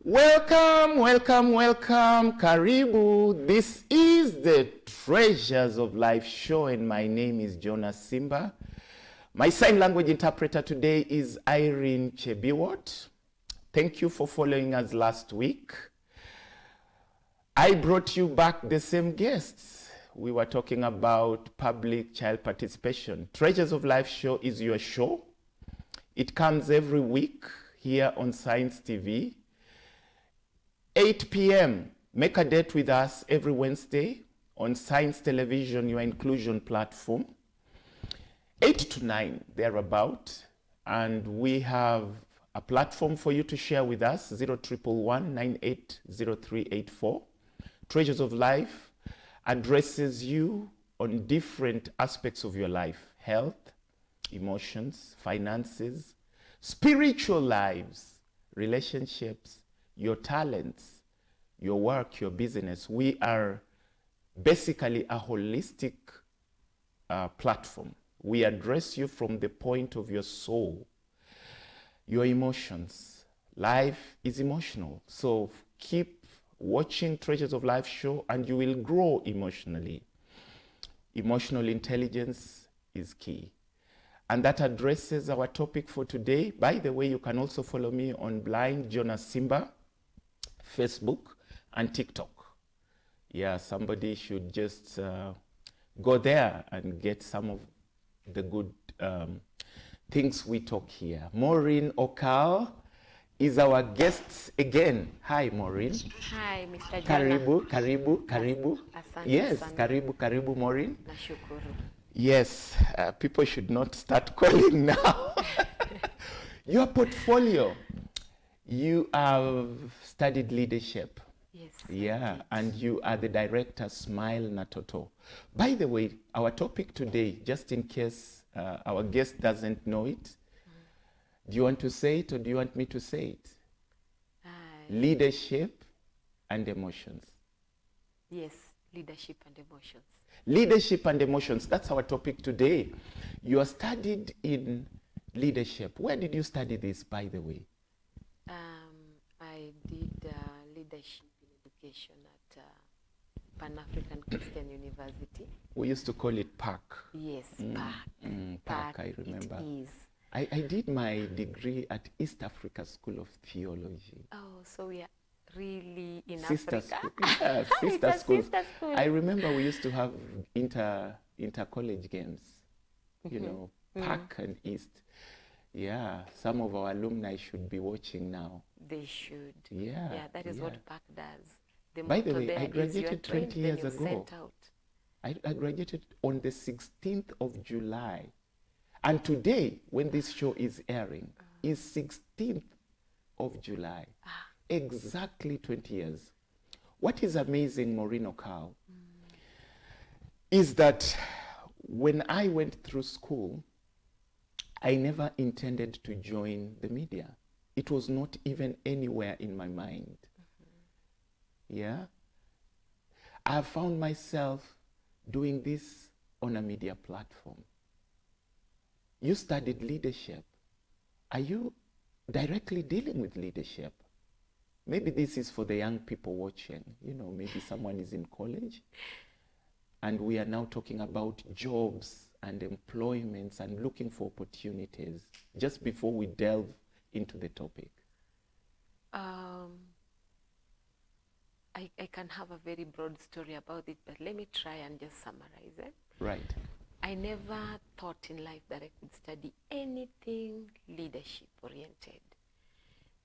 Welcome, welcome, welcome, Karibu. This is the Treasures of Life show, and my name is Jonas Simba. My sign language interpreter today is Irene Chebiwot. Thank you for following us last week. I brought you back the same guests. We were talking about public child participation. Treasures of Life show is your show. It comes every week here on Science TV. 8 p.m. Make a date with us every Wednesday on Science Television, your inclusion platform. 8 to 9, thereabout. And we have a platform for you to share with us, 0111 980384. Treasures of Life addresses you on different aspects of your life: health, emotions, finances, spiritual lives, relationships, your talents, your work, your business. We are basically a holistic platform. We address you from the point of your soul, your emotions. Life is emotional. So keep watching Treasures of Life show and you will grow emotionally. Emotional intelligence is key. And that addresses our topic for today. By the way, you can also follow me on Blind Jonas Simba, Facebook and TikTok. Yeah, somebody should just go there and get some of the good things we talk here. Maureen Okal is our guest again. Hi, Maureen. Hi, Mr. Jonah. Karibu. Asante Yes, sana. karibu, Maureen. Nashukuru. Yes, people should not start calling now. Your portfolio, you have studied leadership. Yes. Yeah, and you are the director, Smile Natoto. By the way, our topic today, just in case our guest doesn't know it, do you want to say it or do you want me to say it? Leadership and emotions. Yes, leadership and emotions. Leadership and emotions, that's our topic today. You are studied in leadership. Where did you study this, by the way? I did leadership in education at Pan-African Christian University. We used to call it PAC. Yes, PAC, I remember. It is. I did my degree at East Africa School of Theology. Oh, so we are really in Sister Africa. school. Yeah, It's sister a schools. sister school. I remember we used to have inter-college games, you know, PAC and East. Yeah, some of our alumni should be watching now. They should. Yeah. Yeah, that is what PAC does. The By the motto way, there I is you're graduated trained, 20 then years you're ago. sent out. I graduated on the 16th of July. And today, when this show is airing, is 16th of July. Exactly 20 years. What is amazing, Maureen Okal, is that when I went through school, I never intended to join the media. It was not even anywhere in my mind. Yeah? I have found myself doing this on a media platform. You studied leadership. Are you directly dealing with leadership? Maybe this is for the young people watching. You know, maybe someone is in college and we are now talking about jobs and employments and looking for opportunities just before we delve into the topic. I can have a very broad story about it, but let me try and just summarize it. Right. I never thought in life that I could study anything leadership oriented.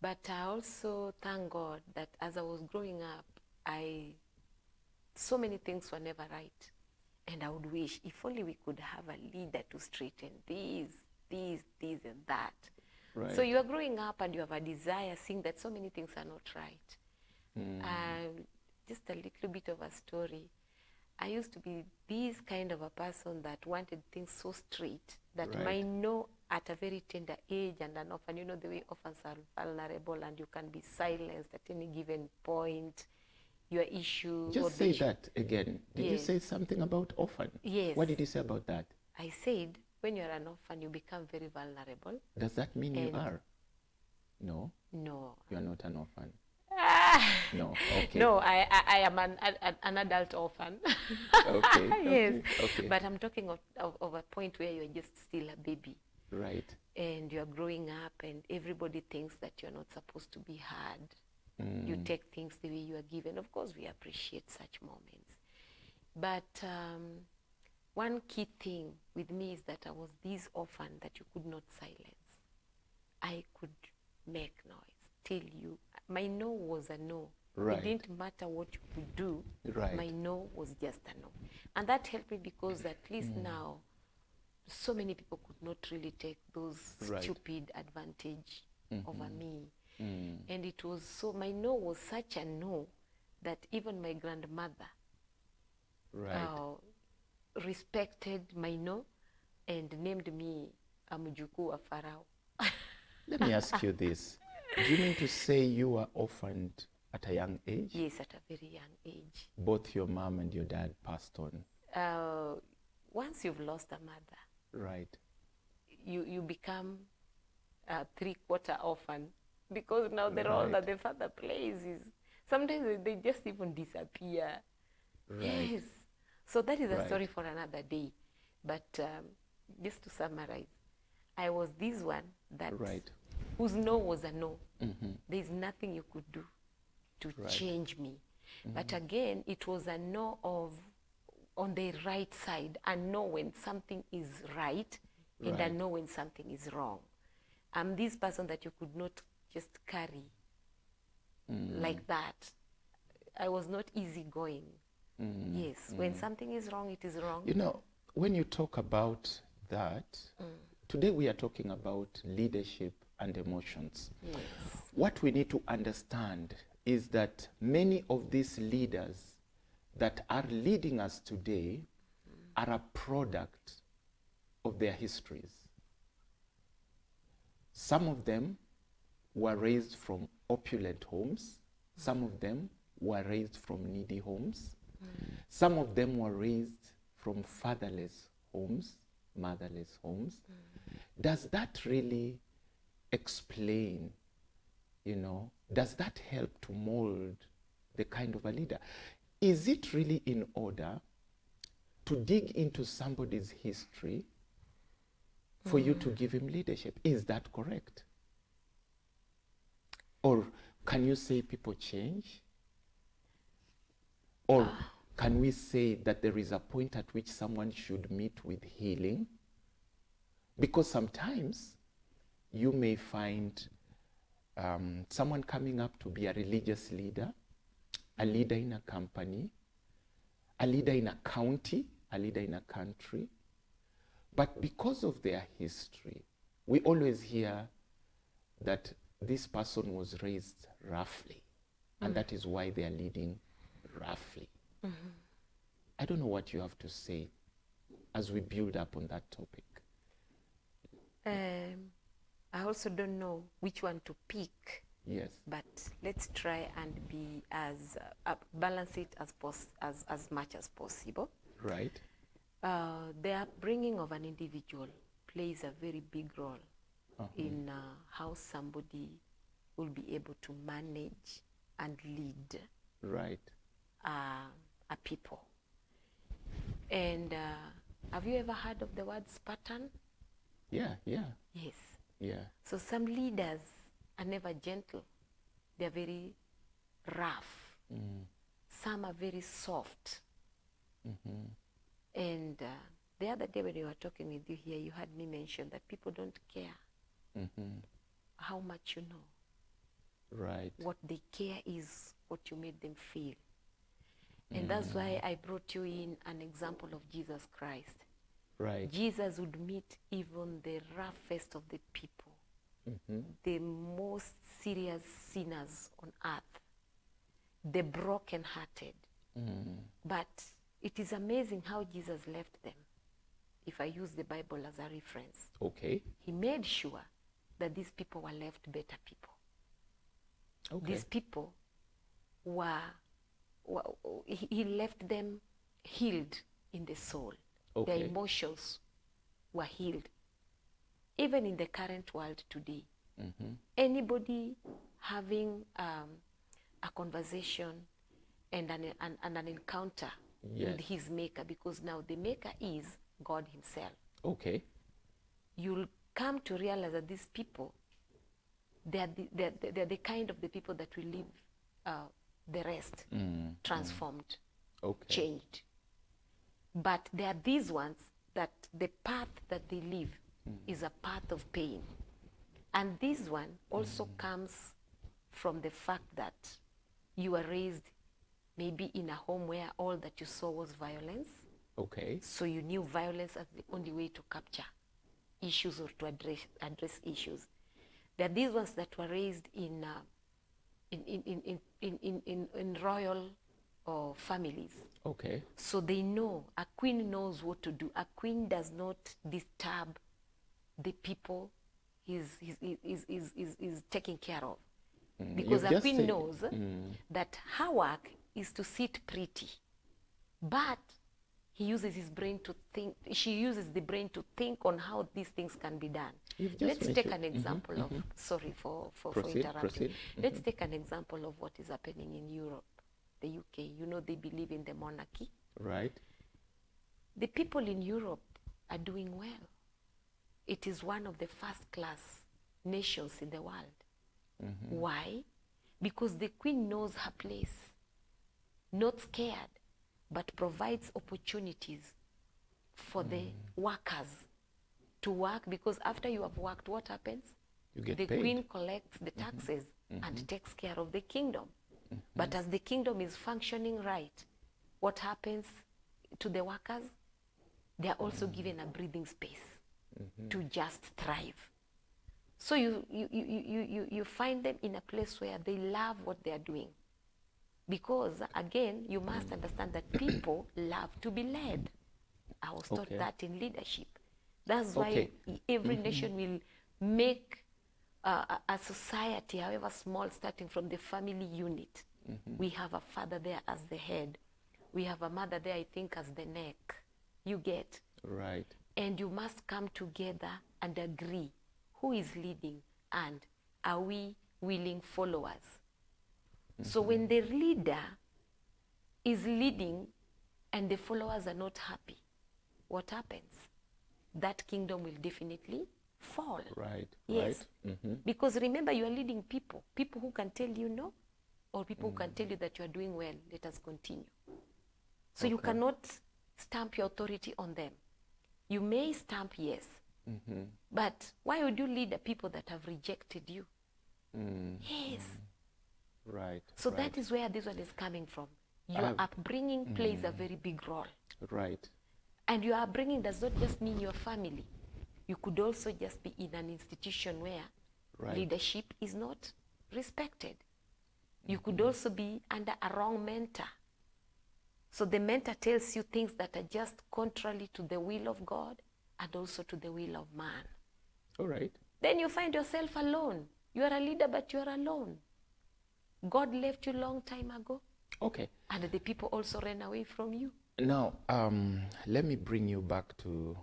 But I also thank God that as I was growing up, so many things were never right. And I would wish if only we could have a leader to straighten these, and that. Right. So you are growing up and you have a desire, seeing that so many things are not right. Just a little bit of a story. I used to be this kind of a person that wanted things so straight that Right. might know at a very tender age and an orphan, you know the way orphans are vulnerable and you can be silenced at any given point. Your issue. Just say that again. Did you Yes. say something about orphan? Yes. What did you say about that? I said, when you're an orphan, you become very vulnerable. Does that mean you And- are? No, No. you are not an orphan. No, okay. No, I am an adult orphan. Okay, Yes. okay. But I'm talking of a point where you're just still a baby. Right. And you're growing up and everybody thinks that you're not supposed to be heard. You take things the way you are given. Of course, we appreciate such moments. But one key thing with me is that I was this orphan that you could not silence. I could make noise, tell you. My no was a no. Right. It didn't matter what you could do. Right. My no was just a no. And that helped me because at least now, so many people could not really take those Right. stupid advantage over me. And it was so, my no was such a no that even my grandmother Right. respected my no and named me a mjukuu wa Pharaoh. Let me ask you this. Do you mean to say you were orphaned at a young age? Yes, at a very young age. Both your mom and your dad passed on. Once you've lost a mother, Right. you become a three-quarter orphan because now the role that the father plays is sometimes they just even disappear. Right. Yes. So that is a Right. story for another day. But just to summarize, I was this one that Right. whose no was a no. There's nothing you could do to Right. change me. But again, it was a no of on the right side, a no when something is right, and a Right. no when something is wrong. I'm this person that you could not just carry like that. I was not easygoing. Yes, when something is wrong, it is wrong. You know, when you talk about that, today we are talking about leadership and emotions. Yes. What we need to understand is that many of these leaders that are leading us today are a product of their histories. Some of them were raised from opulent homes. Some of them were raised from needy homes. Some of them were raised from fatherless homes, motherless homes. Does that really explain, does that help to mold the kind of a leader? Is it really in order to dig into somebody's history for you to give him leadership? Is that correct? Or can you say people change? Or can we say that there is a point at which someone should meet with healing? Because sometimes you may find someone coming up to be a religious leader, a leader in a company, a leader in a county, a leader in a country. But because of their history, we always hear that this person was raised roughly, and that is why they are leading roughly. I don't know what you have to say as we build up on that topic. I also don't know which one to pick. Yes. But let's try and be as balance it as much as possible. Right. The upbringing of an individual plays a very big role in how somebody will be able to manage and lead Right. a people. And have you ever heard of the word Spartan? Yeah. Yes. Yeah. So some leaders are never gentle. They're very rough. Some are very soft. And the other day when we were talking with you here, you had me mention that people don't care how much you know. Right. What they care is what you made them feel. And that's why I brought you in an example of Jesus Christ. Right. Jesus would meet even the roughest of the people, the most serious sinners on earth, the broken-hearted. But it is amazing how Jesus left them, if I use the Bible as a reference. Okay. He made sure that these people were left better people. Okay. These people he left them healed in the soul. Okay. Their emotions were healed. Even in the current world today, anybody having a conversation and an encounter Yes. with his maker, because now the maker is God himself. Okay. You'll come to realize that these people, they're the kind of the people that will leave the rest transformed, Okay. changed. But there are these ones that the path that they live is a path of pain. And this one also comes from the fact that you were raised maybe in a home where all that you saw was violence. Okay. So you knew violence as the only way to capture issues or to address issues. There are these ones that were raised in royal families. Okay. So they know, a queen knows what to do. A queen does not disturb the people he's taking care of. Because You've a just queen said- knows that her work is to sit pretty. But he uses his brain to think, she uses the brain to think on how these things can be done. You've just Let's take an mentioned- example of, sorry for Proceed, interrupting. proceed. Let's take an example of what is happening in Europe, the UK. You know, they believe in the monarchy. Right. The people in Europe are doing well. It is one of the first-class nations in the world. Why? Because the queen knows her place, not scared, but provides opportunities for the workers to work, because after you have worked, what happens? You get The paid. queen collects the taxes and takes care of the kingdom. But as the kingdom is functioning right, what happens to the workers? They are also given a breathing space to just thrive. So you find them in a place where they love what they are doing. Because, again, you must understand that people love to be led. I was taught Okay. that in leadership. That's why Okay. every nation will make a society, however small, starting from the family unit. We have a father there as the head. We have a mother there, I think, as the neck. You get? Right. And you must come together and agree who is leading and are we willing followers. So when the leader is leading and the followers are not happy, what happens? That kingdom will definitely fall. Right. Yes. Right. Because remember, you are leading people who can tell you no, or people who can tell you that you are doing well, let us continue. So you Okay. cannot stamp your authority on them. You may stamp yes, but why would you lead the people that have rejected you? Yes. Right. So right. that is where this one is coming from. Your upbringing plays a very big role. Right. And your upbringing does not just mean your family. You could also just be in an institution where Right. leadership is not respected. You could also be under a wrong mentor. So the mentor tells you things that are just contrary to the will of God and also to the will of man. All right. Then you find yourself alone. You are a leader, but you are alone. God left you long time ago, Okay. and the people also ran away from you. Now, let me bring you back to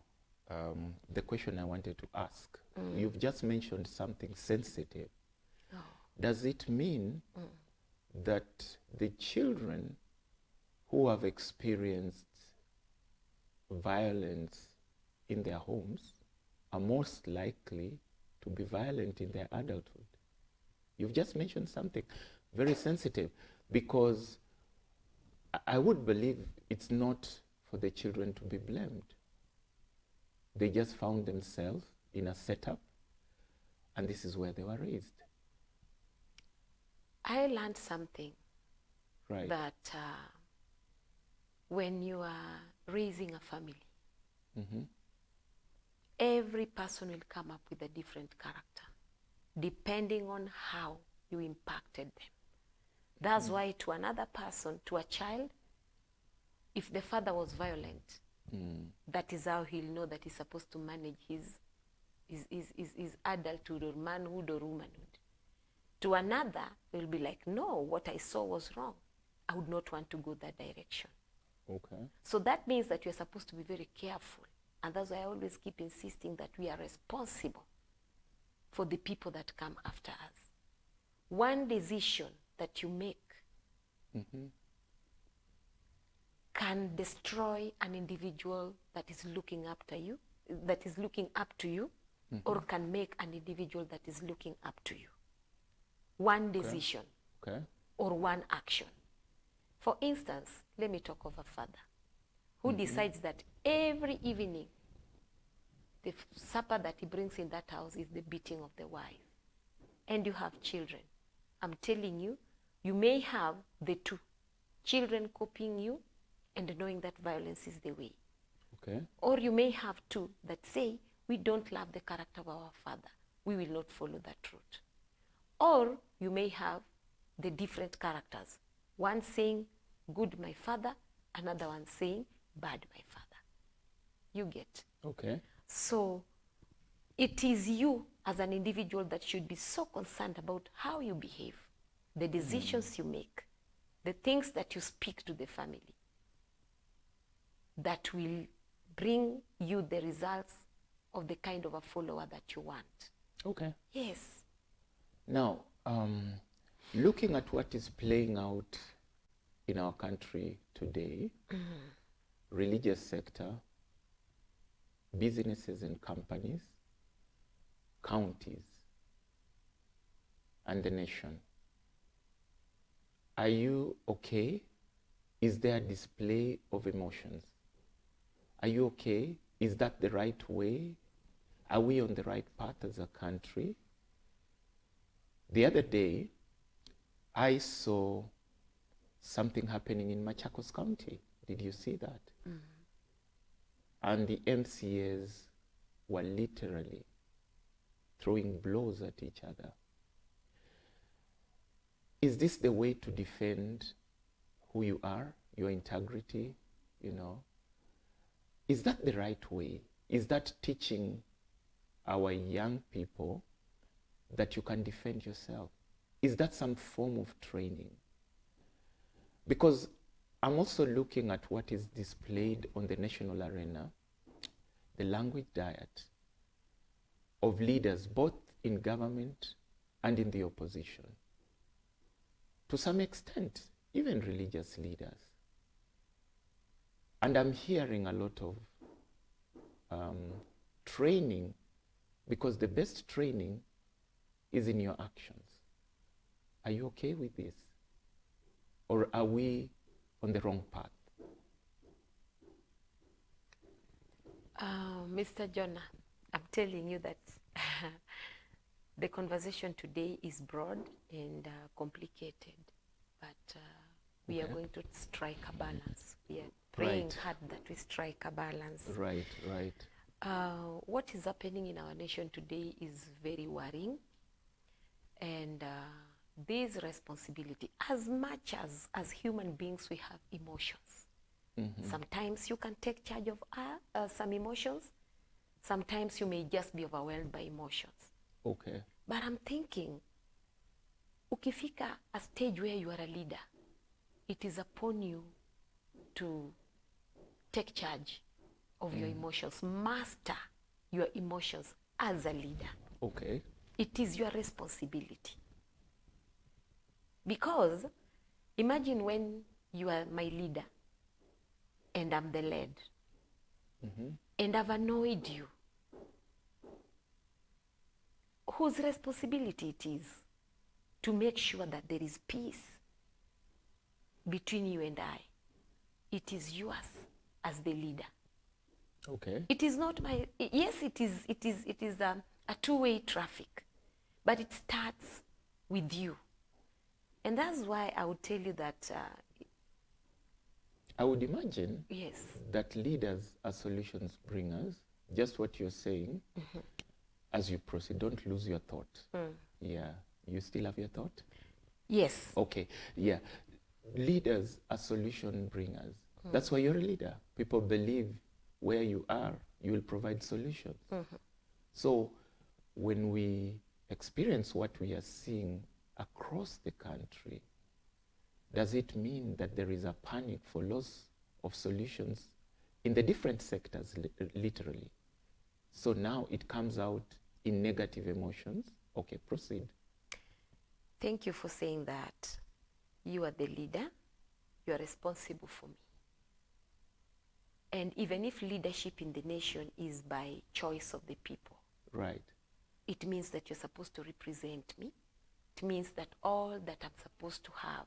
the question I wanted to ask. You've just mentioned something sensitive. Oh. Does it mean that the children who have experienced violence in their homes are most likely to be violent in their adulthood? You've just mentioned something very sensitive, because I would believe it's not for the children to be blamed. They just found themselves in a setup, and this is where they were raised. I learned something, Right. that when you are raising a family, every person will come up with a different character, depending on how you impacted them. That's why to another person, to a child, if the father was violent, that is how he'll know that he's supposed to manage his adulthood or manhood or womanhood. To another, they'll be like, no, what I saw was wrong. I would not want to go that direction. Okay. So that means that you're supposed to be very careful. And that's why I always keep insisting that we are responsible for the people that come after us. One decision that you make can destroy an individual that is looking up to you, or can make an individual that is looking up to you. One decision or one action. For instance, let me talk of a father who decides that every evening the supper that he brings in that house is the beating of the wife. And you have children. I'm telling you, you may have the two. Children copying you and knowing that violence is the way. Okay. Or you may have two that say, we don't love the character of our father. We will not follow that route. Or you may have the different characters. One saying, good my father, another one saying, bad my father. You get. Okay. So it is you as an individual that should be so concerned about how you behave, the decisions you make, the things that you speak to the family that will bring you the results of the kind of a follower that you want. Okay. Yes. Now, looking at what is playing out in our country today, religious sector, businesses and companies, counties, and the nation, are you okay? Is there a display of emotions? Are you okay? Is that the right way? Are we on the right path as a country? The other day, I saw something happening in Machakos County. Did you see that? And the MCAs were literally throwing blows at each other. Is this the way to defend who you are, your integrity, you know? Is that the right way? Is that teaching our young people that you can defend yourself? Is that some form of training? Because I'm also looking at what is displayed on the national arena, the language diet of leaders, both in government and in the opposition. To some extent, even religious leaders. And I'm hearing a lot of training, because the best training is in your actions. Are you okay with this? Or are we on the wrong path? Mr. Jonah, I'm telling you that the conversation today is broad and complicated, but we are going to strike a balance. We are praying hard that we strike a balance. Right, right. What is happening in our nation today is very worrying, and this responsibility, as much as human beings we have emotions. Sometimes you can take charge of some emotions. Sometimes you may just be overwhelmed by emotions. Okay. But I'm thinking, ukifika a stage where you are a leader, it is upon you to take charge of your emotions, master your emotions as a leader. Okay. It is your responsibility. Because imagine when you are my leader and I'm the led, and I've annoyed you. Whose responsibility it is to make sure that there is peace between you and I? It is yours as the leader. Okay. It is not my, yes, it is a two-way traffic, but it starts with you. And that's why I would tell you that I would imagine yes, that leaders are solutions bringers. Just what you're saying, as you proceed, don't lose your thought. Yeah, you still have your thought? yes, Okay, yeah. Leaders are solution bringers. That's why you're a leader. People believe where you are, you will provide solutions. So when we experience what we are seeing across the country, does it mean that there is a panic for loss of solutions in the different sectors, literally? So now it comes out in negative emotions. Okay, proceed. Thank you for saying that. You are the leader you are responsible for me. And even if leadership in the nation is by choice of the people, Right. it means that you're supposed to represent me. It means that all that I'm supposed to have,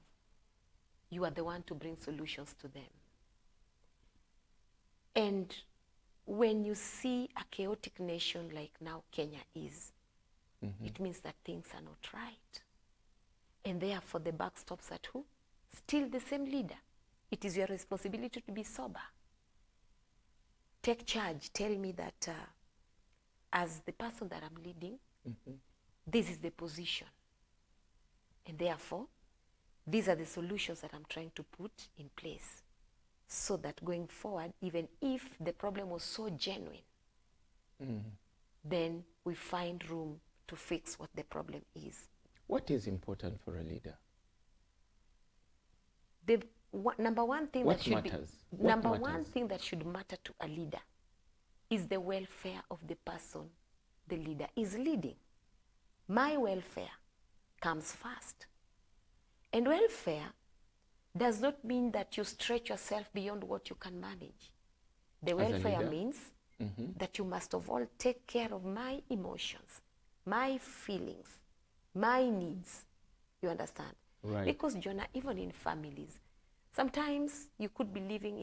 you are the one to bring solutions to them. And when you see a chaotic nation like now Kenya is, it means that things are not right. And therefore the buck stops at who? Still the same leader. It is your responsibility to be sober. Take charge. Tell me that as the person that I'm leading, this is the position. And therefore, these are the solutions that I'm trying to put in place so that going forward, even if the problem was so genuine, then we find room to fix what the problem is. What is important for a leader? The number one thing What that should matters? be What number one matters? thing that should matter to a leader is the welfare of the person the leader is leading. My welfare comes first. And welfare does not mean that you stretch yourself beyond what you can manage. The As a welfare leader? means that you must of all take care of my emotions, my feelings, my needs. You understand? Right. Because, Jonah, even in families, sometimes you could be living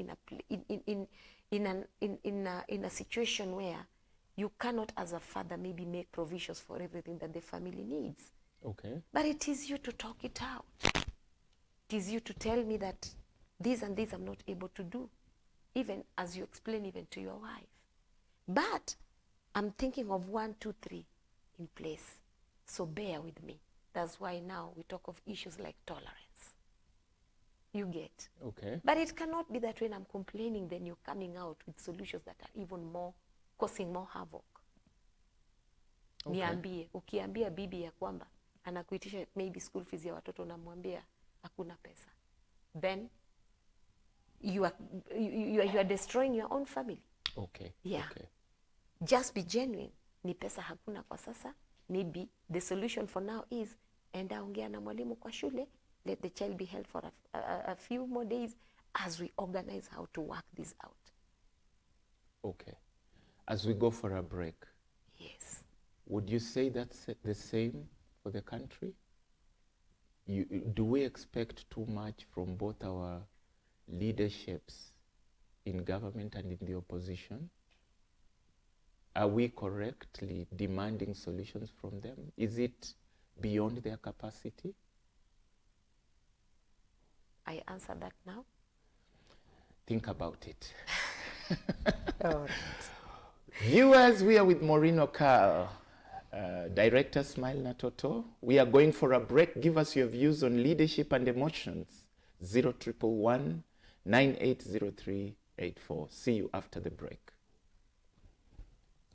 in a situation where you cannot, as a father, maybe make provisions for everything that the family needs. Okay. But it is you to talk it out. It is you to tell me that this and this I'm not able to do, even as you explain even to your wife. But I'm thinking of 1, 2, 3 in place. So bear with me. That's why now we talk of issues like tolerance. You get? Okay. But it cannot be that when I'm complaining, then you're coming out with solutions that are even more, causing more havoc. Okay. Niambie, ukiambia bibi ya kwamba anakuitisha maybe school fees ya watoto, unamwambia hakuna pesa, then you are destroying your own family. Okay. Yeah. Okay. Just be genuine. Ni pesa hakuna kwa sasa. Maybe the solution for now is enda ongea na mwalimu kwa shule, let the child be held for a few more days as we organize how to work this out. Okay. As we go for a break, Yes. would you say that's the same for the country? Do we expect too much from both our leaderships in government and in the opposition? Are we correctly demanding solutions from them? Is it beyond their capacity? I answer that now. Think about it. All right. Viewers, we are with Maureen Okal, Director Smile Natoto. We are going for a break. Give us your views on leadership and emotions. 0111 980384. See you after the break.